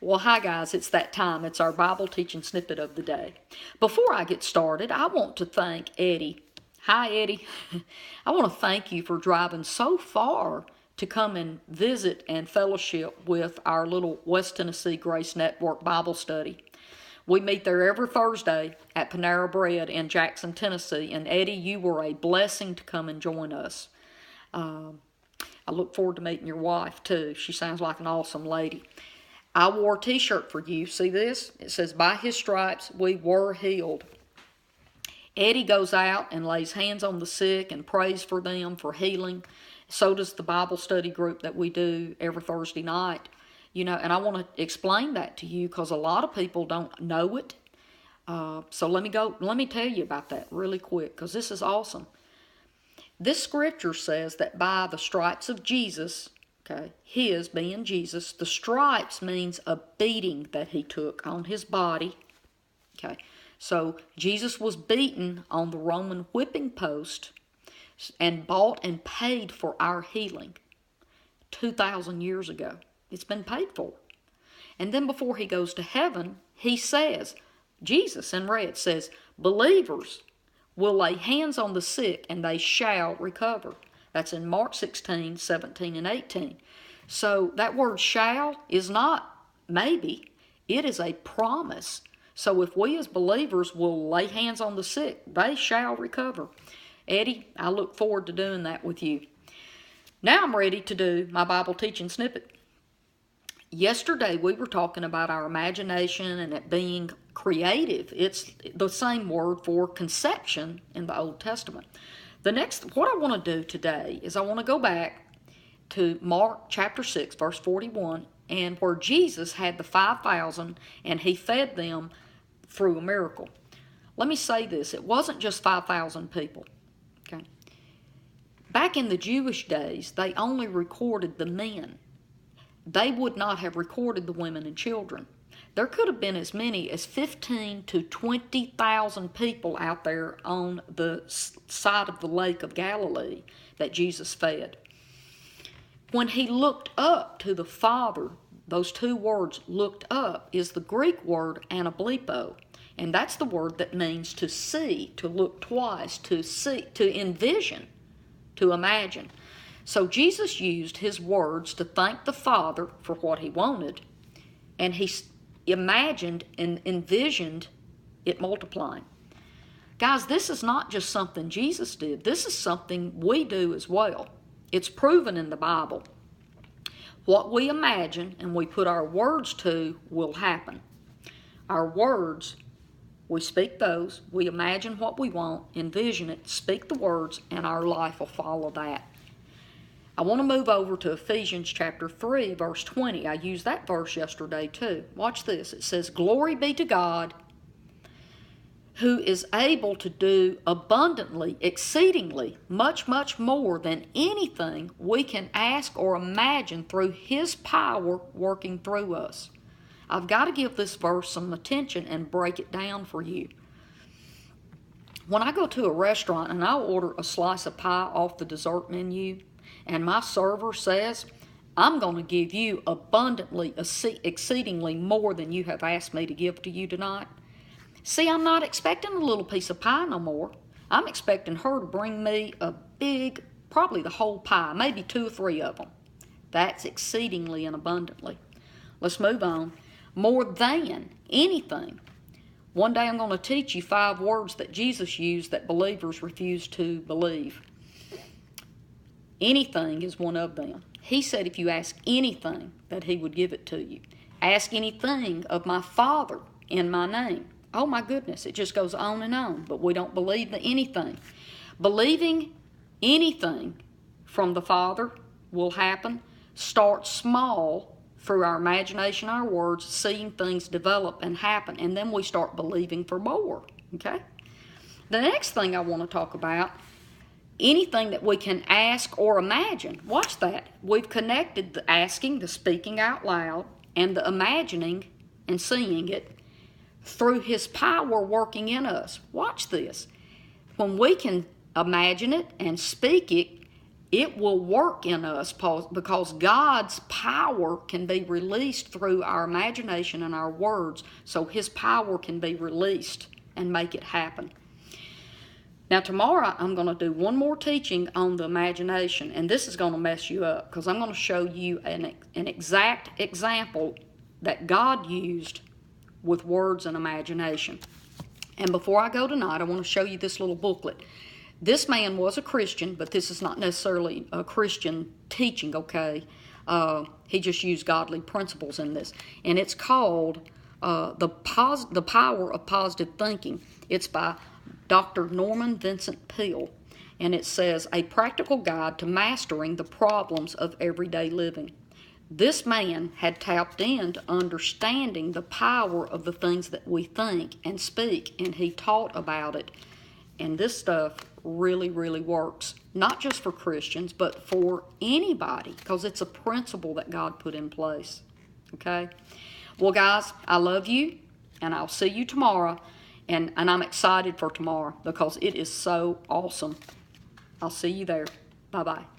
Well, hi guys, it's that time. It's our Bible teaching snippet of the day. Before I get started, I want to thank Eddie. Hi, Eddie. I want to thank you for driving so far to come and visit and fellowship with our little West Tennessee Grace Network Bible study. We meet there every Thursday at Panera Bread in Jackson, Tennessee. And Eddie, you were a blessing to come and join us. I look forward to meeting your wife too. She sounds like an awesome lady. I wore a t-shirt for you. See this? It says, "By his stripes we were healed." Eddie goes out and lays hands on the sick and prays for them for healing. So does the Bible study group that we do every Thursday night. And I want to explain that to you because a lot of people don't know it. So let me tell you about that really quick because this is awesome. This scripture says that by the stripes of Jesus, okay, his being Jesus, the stripes means a beating that he took on his body. Okay, so Jesus was beaten on the Roman whipping post and bought and paid for our healing 2,000 years ago. It's been paid for. And then before he goes to heaven, he says, Jesus in red says, believers will lay hands on the sick and they shall recover. That's in Mark 16, 17, and 18. So that word shall is not maybe. It is a promise. So if we as believers will lay hands on the sick, they shall recover. Eddie, I look forward to doing that with you. Now I'm ready to do my Bible teaching snippet. Yesterday we were talking about our imagination and it being creative. It's the same word for conception in the Old Testament. What I want to do today is I want to go back to Mark chapter 6, verse 41, and where Jesus had the 5,000 and he fed them through a miracle. Let me say this, it wasn't just 5,000 people. Okay. Back in the Jewish days, they only recorded the men. They would not have recorded the women and children. There could have been as many as 15 to 20,000 people out there on the side of the lake of Galilee that Jesus fed. When he looked up to the Father, those two words, looked up, is the Greek word anablepo. And that's the word that means to see, to look twice, to see, to envision, to imagine. So Jesus used his words to thank the Father for what he wanted, and he imagined and envisioned it multiplying. Guys, this is not just something Jesus did. This is something we do as well. It's proven in the Bible. What we imagine and we put our words to will happen. Our words, we speak those, we imagine what we want, envision it, speak the words, and our life will follow that. I want to move over to Ephesians chapter 3, verse 20. I used that verse yesterday too. Watch this. It says, "Glory be to God, who is able to do abundantly, exceedingly, much, much more than anything we can ask or imagine through his power working through us." I've got to give this verse some attention and break it down for you. When I go to a restaurant and I'll order a slice of pie off the dessert menu, and my server says, "I'm going to give you abundantly, exceedingly more than you have asked me to give to you tonight." See, I'm not expecting a little piece of pie no more. I'm expecting her to bring me a big, probably the whole pie, maybe 2 or 3 of them. That's exceedingly and abundantly. Let's move on. More than anything. One day I'm going to teach you 5 words that Jesus used that believers refuse to believe. Anything is one of them. He said if you ask anything, that he would give it to you. Ask anything of my Father in my name. Oh my goodness, it just goes on and on, but we don't believe the anything. Believing anything from the Father will happen. Start small through our imagination, our words, seeing things develop and happen, and then we start believing for more, okay? The next thing I want to talk about, anything that we can ask or imagine. Watch that. We've connected the asking, the speaking out loud, and the imagining and seeing it through his power working in us. Watch this. When we can imagine it and speak it, it will work in us because God's power can be released through our imagination and our words, so His power can be released and make it happen. Now tomorrow I'm going to do one more teaching on the imagination, and this is going to mess you up because I'm going to show you an exact example that God used with words and imagination. And before I go tonight, I want to show you this little booklet. This man was a Christian, but this is not necessarily a Christian teaching, okay? He just used godly principles in this. And it's called The Power of Positive Thinking. It's by Dr. Norman Vincent Peale. And it says, A Practical Guide to Mastering the Problems of Everyday Living. This man had tapped into understanding the power of the things that we think and speak, and he taught about it. And this stuff really, really works, not just for Christians, but for anybody, because it's a principle that God put in place. Okay? Well, guys, I love you, and I'll see you tomorrow, and I'm excited for tomorrow because it is so awesome. I'll see you there. Bye-bye.